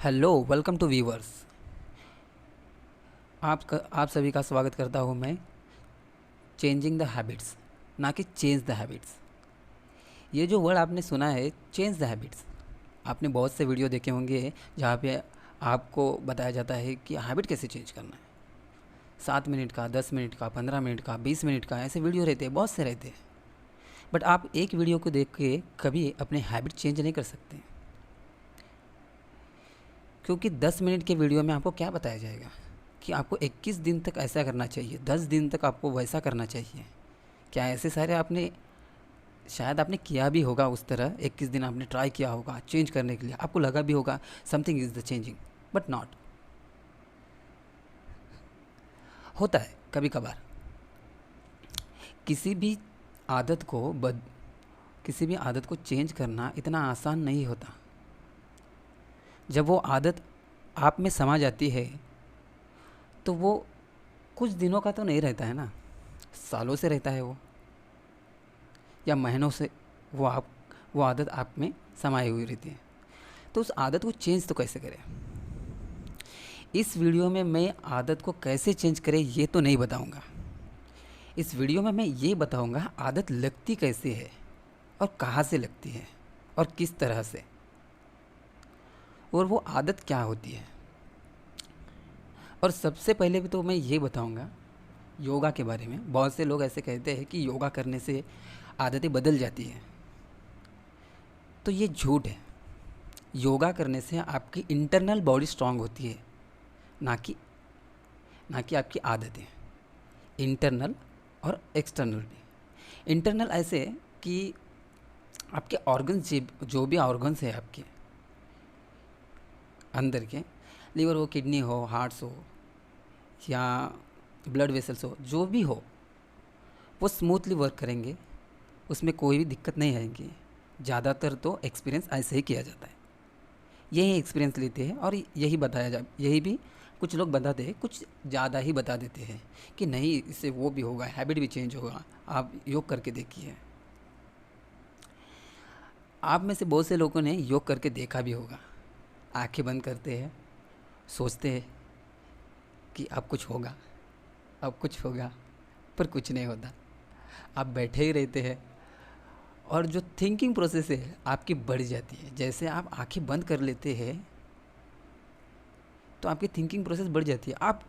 Hello, welcome to viewers. आप सभी का स्वागत करता हूँ मैं चेंजिंग द हैबिट्स, ना कि चेंज द हैबिट्स। ये जो वर्ड आपने सुना है, चेंज द हैबिट्स, आपने बहुत से वीडियो देखे होंगे जहाँ पे आपको बताया जाता है कि हैबिट कैसे चेंज करना है। 7 मिनट का, 10 मिनट का, 15 मिनट का, 20 मिनट का, ऐसे वीडियो रहते हैं, बहुत से रहते हैं। बट आप एक वीडियो को देख के कभी अपने हैबिट चेंज नहीं कर सकते, क्योंकि 10 मिनट के वीडियो में आपको क्या बताया जाएगा कि आपको 21 दिन तक ऐसा करना चाहिए, 10 दिन तक आपको वैसा करना चाहिए। क्या ऐसे सारे आपने शायद आपने किया भी होगा, उस तरह 21 दिन आपने ट्राई किया होगा चेंज करने के लिए, आपको लगा भी होगा something is the changing, but not. होता है कभी कभार। किसी भी आदत को किसी भी आदत को चेंज करना इतना आसान नहीं होता। जब वो आदत आप में समा जाती है तो वो कुछ दिनों का तो नहीं रहता है ना, सालों से रहता है वो, या महीनों से वो आदत आप में समाई हुई रहती है। तो उस आदत को चेंज तो कैसे करें? इस वीडियो में मैं आदत को कैसे चेंज करें ये तो नहीं बताऊंगा। इस वीडियो में मैं ये बताऊंगा आदत लगती कैसे है, और कहाँ से लगती है, और किस तरह से, और वो आदत क्या होती है। और सबसे पहले भी तो मैं ये बताऊंगा योगा के बारे में। बहुत से लोग ऐसे कहते हैं कि योगा करने से आदतें बदल जाती हैं, तो ये झूठ है। योगा करने से आपकी इंटरनल बॉडी स्ट्रांग होती है, ना कि आपकी आदतें। इंटरनल और एक्सटर्नल भी। इंटरनल ऐसे कि आपके ऑर्गन्स, जो भी ऑर्गन्स है आपके अंदर के, लीवर हो, किडनी हो, हार्ट्स हो, या ब्लड वेसल्स हो, जो भी हो, वो स्मूथली वर्क करेंगे, उसमें कोई भी दिक्कत नहीं आएगी। ज़्यादातर तो एक्सपीरियंस ऐसे ही किया जाता है, यही एक्सपीरियंस लेते हैं, और यही भी कुछ लोग बताते हैं, कुछ ज़्यादा ही बता देते हैं कि नहीं इससे वो भी होगा, हैबिट भी चेंज होगा, आप योग करके देखिए। आप में से बहुत से लोगों ने योग करके देखा भी होगा। आंखें बंद करते हैं, सोचते हैं कि अब कुछ होगा, अब कुछ होगा, पर कुछ नहीं होता। आप बैठे ही रहते हैं, और जो थिंकिंग प्रोसेस है आपकी बढ़ जाती है। जैसे आप आंखें बंद कर लेते हैं तो आपकी थिंकिंग प्रोसेस बढ़ जाती है। आप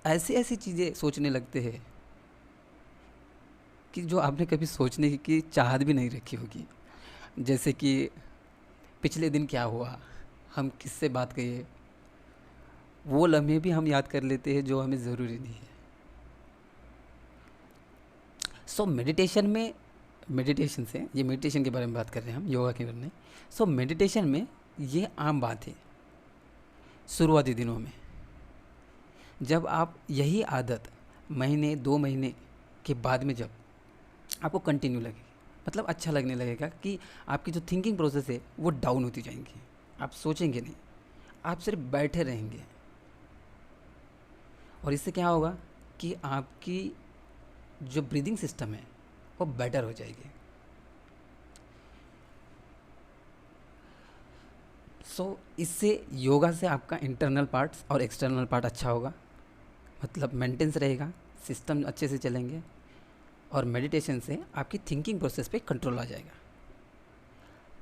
ऐसी ऐसी चीज़ें सोचने लगते हैं कि जो आपने कभी सोचने की चाहत भी नहीं रखी होगी। जैसे कि पिछले दिन क्या हुआ, हम किससे बात किए, वो लम्हे भी हम याद कर लेते हैं जो हमें ज़रूरी नहीं है। सो मेडिटेशन से, ये मेडिटेशन के बारे में बात कर रहे हैं हम, योगा के बारे में। सो मेडिटेशन में ये आम बात है शुरुआती दिनों में। जब आप यही आदत महीने 2 महीने के बाद में जब आपको कंटिन्यू लगेगी, मतलब अच्छा लगने लगेगा कि आपकी जो थिंकिंग प्रोसेस है वो डाउन होती जाएंगी। आप सोचेंगे नहीं, आप सिर्फ बैठे रहेंगे, और इससे क्या होगा कि आपकी जो ब्रीदिंग सिस्टम है वो बेटर हो जाएगी। इससे योगा से आपका इंटरनल पार्ट और एक्सटर्नल पार्ट अच्छा होगा, मतलब मेंटेनेंस रहेगा, सिस्टम अच्छे से चलेंगे। और मेडिटेशन से आपकी थिंकिंग प्रोसेस पे कंट्रोल आ जाएगा।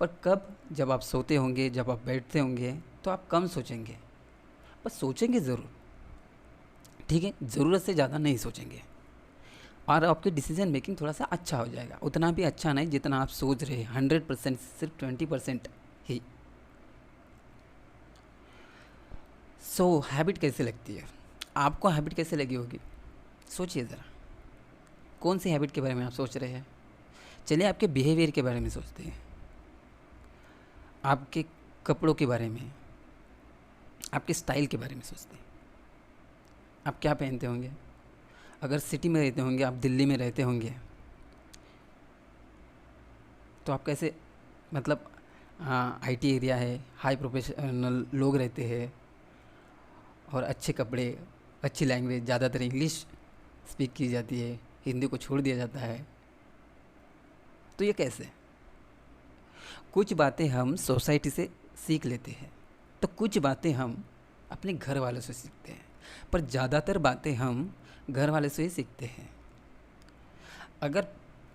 पर कब? जब आप सोते होंगे, जब आप बैठते होंगे, तो आप कम सोचेंगे, बस सोचेंगे ज़रूर, ठीक है, ज़रूरत से ज़्यादा नहीं सोचेंगे। और आपकी डिसीजन मेकिंग थोड़ा सा अच्छा हो जाएगा, उतना भी अच्छा नहीं जितना आप सोच रहे हैं। 100% सिर्फ 20% ही। हैबिट कैसे लगती है? आपको हैबिट कैसे लगी होगी, सोचिए ज़रा। कौन सी हैबिट के बारे में आप सोच रहे हैं? चलिए आपके बिहेवियर के बारे में सोचते हैं, आपके कपड़ों के बारे में, आपके स्टाइल के बारे में सोचते हैं। आप क्या पहनते होंगे? अगर सिटी में रहते होंगे, आप दिल्ली में रहते होंगे, तो आप कैसे, मतलब आईटी एरिया है, हाई प्रोफेशनल लोग रहते हैं, और अच्छे कपड़े, अच्छी लैंग्वेज, ज़्यादातर इंग्लिश स्पीक की जाती है, हिंदी को छोड़ दिया जाता है। तो ये कैसे? कुछ बातें हम सोसाइटी से सीख लेते हैं, तो तो कुछ बातें हम अपने घर वालों से सीखते हैं, पर ज़्यादातर बातें हम घर वाले से ही सीखते हैं। अगर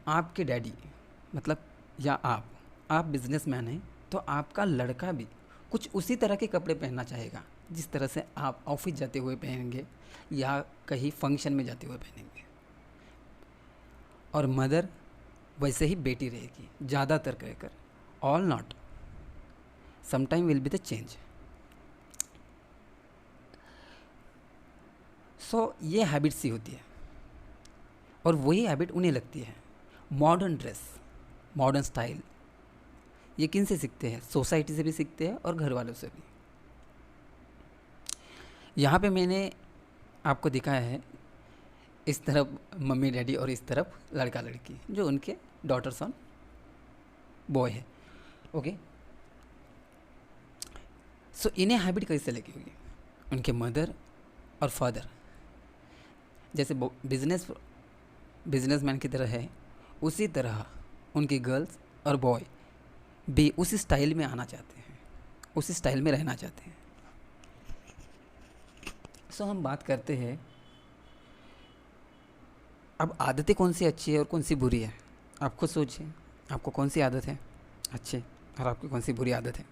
आपके डैडी मतलब या आप बिजनेसमैन हैं, तो आपका लड़का भी कुछ उसी तरह के कपड़े पहनना चाहेगा जिस तरह से आप ऑफिस जाते हुए पहनेंगे या कहीं फंक्शन में जाते हुए पहनेंगे। और मदर वैसे ही बेटी रहेगी ज़्यादातर कहकर, all not, sometime will be the change. So ये हैबिट सी होती है और वही हैबिट उन्हें लगती है। मॉडर्न ड्रेस, मॉडर्न स्टाइल, ये किन से सीखते हैं? सोसाइटी से भी सीखते हैं और घर वालों से भी। यहाँ पे मैंने आपको दिखाया है इस तरफ मम्मी डैडी और इस तरफ लड़का लड़की, जो उनके डॉटर सन बॉय है। ओके, सो इन्हें हैबिट कैसे लगी होगी? उनके मदर और फादर जैसे बिजनेसमैन की तरह है, उसी तरह उनकी गर्ल्स और बॉय भी उसी स्टाइल में आना चाहते हैं, उसी स्टाइल में रहना चाहते हैं। सो हम बात करते हैं अब आदतें कौन सी अच्छी है और कौन सी बुरी है। आप खुद सोचिए, आपको कौन सी आदत है अच्छी और आपकी कौन सी बुरी आदत है।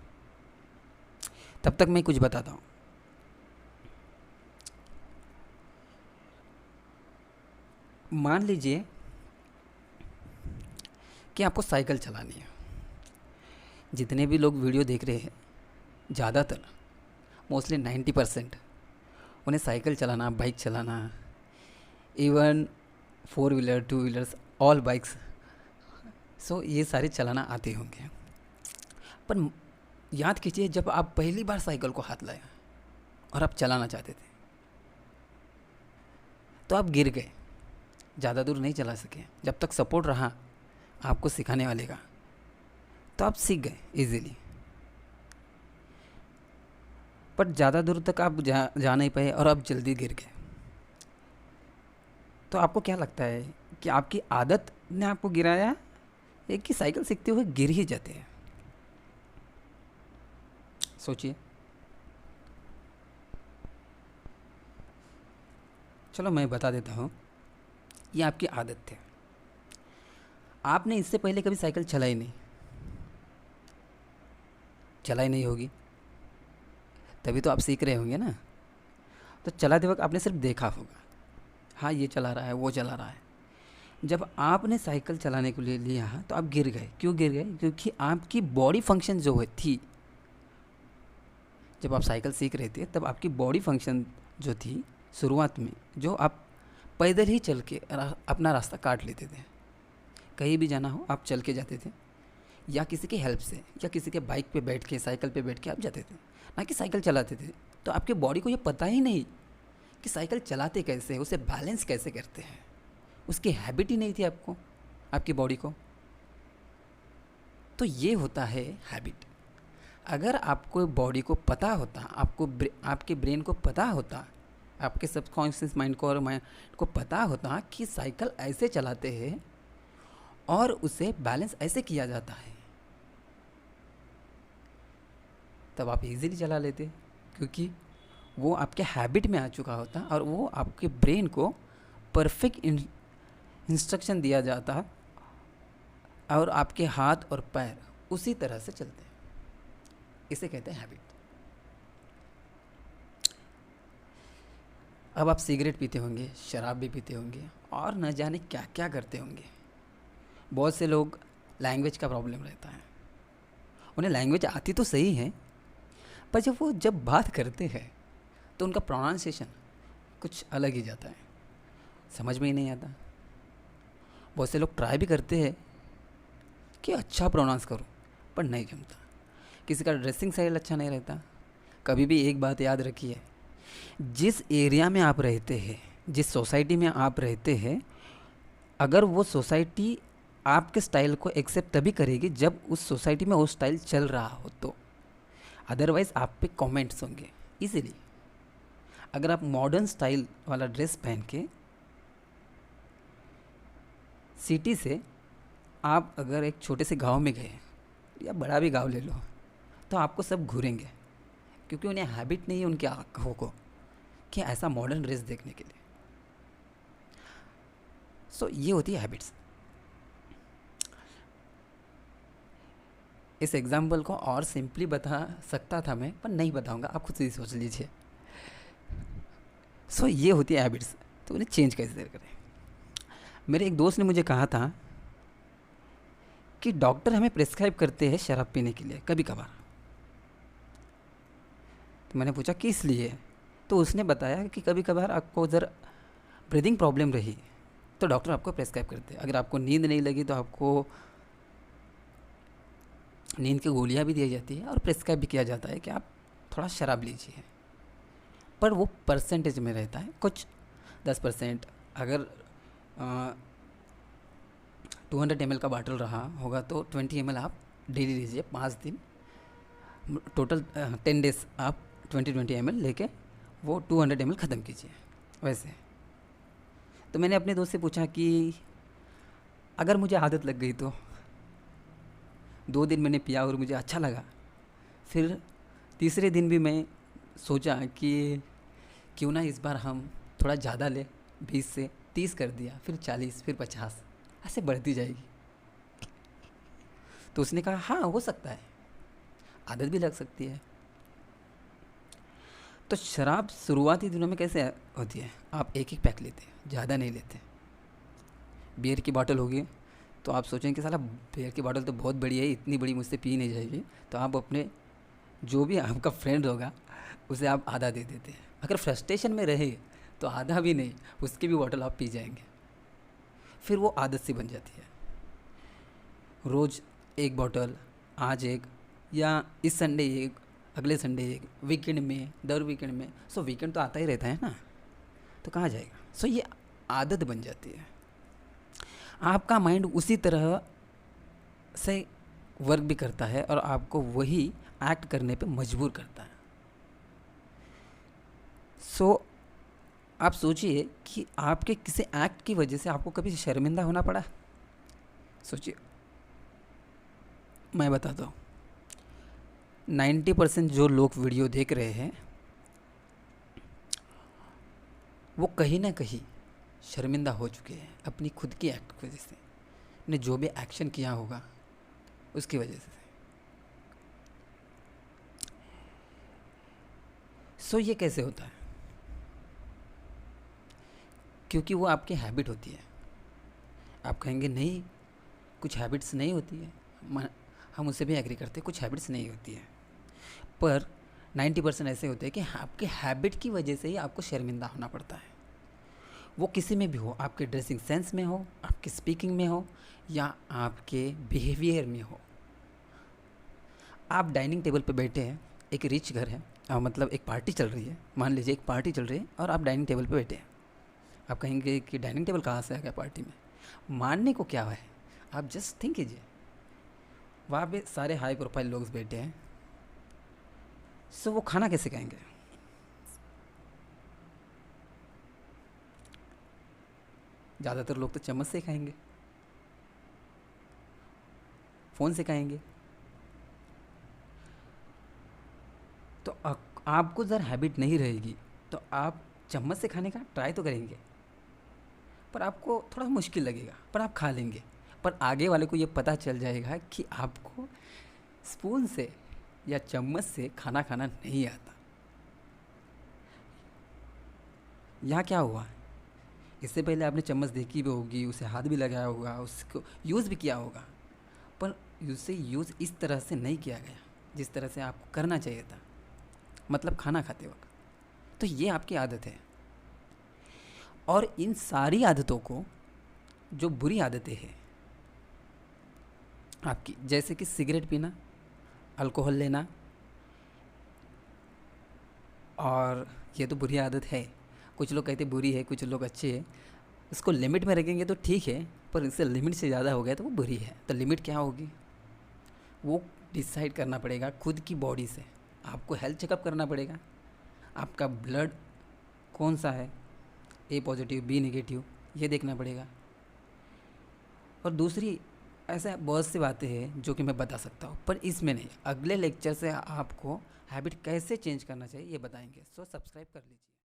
तब तक मैं कुछ बताता हूँ। मान लीजिए कि आपको साइकिल चलानी है। जितने भी लोग वीडियो देख रहे हैं, ज़्यादातर मोस्टली 90% उन्हें साइकिल चलाना, बाइक चलाना, even 4 wheeler 2 wheelers, all bikes, so ये सारे चलाना आते होंगे। पर याद कीजिए, जब आप पहली बार साइकिल को हाथ लाए और आप चलाना चाहते थे तो आप गिर गए, ज़्यादा दूर नहीं चला सके। जब तक सपोर्ट रहा आपको सिखाने वाले का तो आप सीख गए इजीली, पर ज़्यादा दूर तक आप जा नहीं पाए और आप जल्दी गिर गए। तो आपको क्या लगता है कि आपकी आदत ने आपको गिराया है कि साइकिल सीखते हुए गिर ही जाते हैं? सोचिए। चलो मैं बता देता हूँ, ये आपकी आदत है। आपने इससे पहले कभी साइकिल चलाई नहीं होगी, तभी तो आप सीख रहे होंगे ना। तो चलाते वक्त आपने सिर्फ देखा होगा, हाँ ये चला रहा है, वो चला रहा है। जब आपने साइकिल चलाने के लिए लिया तो आप गिर गए। क्यों गिर गए? क्योंकि आपकी बॉडी फंक्शन जो है थी, जब आप साइकिल सीख रहे थे तब आपकी बॉडी फंक्शन जो थी शुरुआत में, जो आप पैदल ही चल के अपना रास्ता काट लेते थे। कहीं भी जाना हो आप चल के जाते थे, या किसी की हेल्प से, या किसी के बाइक पे बैठ के, साइकिल पे बैठ के आप जाते थे, ना कि साइकिल चलाते थे। तो आपकी बॉडी को ये पता ही नहीं कि साइकिल चलाते कैसे हैं, उसे बैलेंस कैसे करते हैं। उसकी हैबिट ही नहीं थी आपको, आपकी बॉडी को। तो ये होता है हैबिट। अगर आपको बॉडी को पता होता, आपके ब्रेन को पता होता, आपके सबकॉन्शियस माइंड को और माइंड को पता होता कि साइकिल ऐसे चलाते हैं और उसे बैलेंस ऐसे किया जाता है, तब आप इजीली चला लेते, क्योंकि वो आपके हैबिट में आ चुका होता और वो आपके ब्रेन को परफेक्ट इंस्ट्रक्शन दिया जाता और आपके हाथ और पैर उसी तरह से चलते हैं। इसे कहते हैं हैबिट। अब आप सिगरेट पीते होंगे, शराब भी पीते होंगे और न जाने क्या क्या करते होंगे। बहुत से लोग लैंग्वेज का प्रॉब्लम रहता है, उन्हें लैंग्वेज आती तो सही है, पर जब बात करते हैं तो उनका प्रोनाउंसिएशन कुछ अलग ही जाता है, समझ में ही नहीं आता। बहुत से लोग ट्राई भी करते हैं कि अच्छा प्रोनाउंस करो, पर नहीं जमता। किसी का ड्रेसिंग स्टाइल अच्छा नहीं रहता। कभी भी एक बात याद रखिए, जिस एरिया में आप रहते हैं, जिस सोसाइटी में आप रहते हैं, अगर वो सोसाइटी आपके स्टाइल को एक्सेप्ट तभी करेगी जब उस सोसाइटी में वो स्टाइल चल रहा हो तो, अदरवाइज़ आप पे कमेंट्स होंगे इजीली। अगर आप मॉडर्न स्टाइल वाला ड्रेस पहन के सिटी से आप अगर एक छोटे से गांव में गए, या बड़ा भी गांव ले लो, तो आपको सब घूरेंगे। क्योंकि उन्हें हैबिट नहीं है उनकी आँखों को कि ऐसा मॉडर्न ड्रेस देखने के लिए। सो ये होती है हैबिट्स। इस एग्जाम्पल को और सिंपली बता सकता था मैं, पर नहीं बताऊंगा, आप खुद से ही सोच लीजिए। सो ये होती है हैबिट्स। तो उन्हें चेंज कैसे करें? मेरे एक दोस्त ने मुझे कहा था कि डॉक्टर हमें प्रिस्क्राइब करते हैं शराब पीने के लिए कभी कभार। तो मैंने पूछा किस लिए? तो उसने बताया कि कभी कभार आपको ज़रा ब्रीदिंग प्रॉब्लम रही तो डॉक्टर आपको प्रिस्क्राइब करते हैं। अगर आपको नींद नहीं लगी तो आपको नींद की गोलियां भी दी जाती है और प्रिस्क्राइब भी किया जाता है कि आप थोड़ा शराब लीजिए, पर वो परसेंटेज में रहता है, कुछ 10%। अगर 200 ml का बाटल रहा होगा तो 20 ml आप डेली लीजिए 5 दिन, टोटल 10 डेज आप 20 ml लेके वो 200 ml ख़त्म कीजिए। वैसे तो मैंने अपने दोस्त से पूछा कि अगर मुझे आदत लग गई तो 2 दिन मैंने पिया और मुझे अच्छा लगा, फिर तीसरे दिन भी मैं सोचा कि क्यों ना इस बार हम थोड़ा ज़्यादा ले, 20 से 30 कर दिया, फिर 40, फिर 50, ऐसे बढ़ती जाएगी। तो उसने कहा हाँ हो सकता है, आदत भी लग सकती है। तो शराब शुरुआती दिनों में कैसे होती है? आप एक एक पैक लेते हैं, ज़्यादा नहीं लेते। बियर की बॉटल होगी तो आप सोचेंगे कि साला बियर की बॉटल तो बहुत बड़ी है, इतनी बड़ी मुझसे पी नहीं जाएगी, तो आप अपने जो भी आपका फ्रेंड होगा उसे आप आधा दे देते हैं। अगर फ्रस्ट्रेशन में रहे तो आधा भी नहीं, उसकी भी बॉटल आप पी जाएंगे। फिर वो आदत सी बन जाती है। रोज़ एक बॉटल, आज एक, या इस संडे एक, अगले संडे एक, वीकेंड में, दर वीकेंड में। सो वीकेंड तो आता ही रहता है ना, तो कहाँ जाएगा? सो ये आदत बन जाती है। आपका माइंड उसी तरह से वर्क भी करता है और आपको वही एक्ट करने पे मजबूर करता है। सो आप सोचिए कि आपके किसी एक्ट की वजह से आपको कभी शर्मिंदा होना पड़ा? सोचिए, मैं बताता हूँ। 90% जो लोग वीडियो देख रहे हैं वो कहीं ना कहीं शर्मिंदा हो चुके हैं अपनी खुद की एक्ट की वजह से, ने जो भी एक्शन किया होगा उसकी वजह से। सो ये कैसे होता है? क्योंकि वो आपकी हैबिट होती है। आप कहेंगे नहीं, कुछ हैबिट्स नहीं होती है, हम उससे भी एग्री करते हैं, कुछ हैबिट्स नहीं होती है, पर 90% ऐसे होते हैं कि आपके हैबिट की वजह से ही आपको शर्मिंदा होना पड़ता है। वो किसी में भी हो, आपके ड्रेसिंग सेंस में हो, आपके स्पीकिंग में हो, या आपके बिहेवियर में हो। आप डाइनिंग टेबल पर बैठे हैं, एक रिच घर है, मतलब एक पार्टी चल रही है, मान लीजिए एक पार्टी चल रही है और आप डाइनिंग टेबल पर बैठे हैं। आप कहेंगे कि डाइनिंग टेबल कहाँ से आ गया पार्टी में? मानने को क्या है, आप जस्ट थिंक कीजिए। वहाँ पे सारे हाई प्रोफाइल लोग बैठे हैं, सो वो खाना कैसे खाएंगे? ज़्यादातर लोग तो चम्मच से खाएंगे, फ़ोन से खाएंगे। तो आपको ज़रा हैबिट नहीं रहेगी तो आप चम्मच से खाने का ट्राई तो करेंगे, पर आपको थोड़ा मुश्किल लगेगा, पर आप खा लेंगे। पर आगे वाले को ये पता चल जाएगा कि आपको स्पून से या चम्मच से खाना खाना नहीं आता। यहाँ क्या हुआ? इससे पहले आपने चम्मच देखी भी होगी, उसे हाथ भी लगाया होगा, उसको यूज़ भी किया होगा, पर उसे यूज़ इस तरह से नहीं किया गया जिस तरह से आपको करना चाहिए था, मतलब खाना खाते वक्त। तो ये आपकी आदत है। और इन सारी आदतों को, जो बुरी आदतें हैं आपकी, जैसे कि सिगरेट पीना, अल्कोहल लेना, और ये तो बुरी आदत है। कुछ लोग कहते बुरी है, कुछ लोग अच्छे है। इसको लिमिट में रखेंगे तो ठीक है, पर इससे लिमिट से ज़्यादा हो गया तो वो बुरी है। तो लिमिट क्या होगी वो डिसाइड करना पड़ेगा खुद की बॉडी से। आपको हेल्थ चेकअप करना पड़ेगा, आपका ब्लड कौन सा है, ए पॉजिटिव, बी नेगेटिव, ये देखना पड़ेगा। और दूसरी ऐसे बहुत सी बातें हैं जो कि मैं बता सकता हूँ, पर इसमें नहीं। अगले लेक्चर से आपको हैबिट कैसे चेंज करना चाहिए ये बताएंगे। सो सब्सक्राइब कर लीजिए।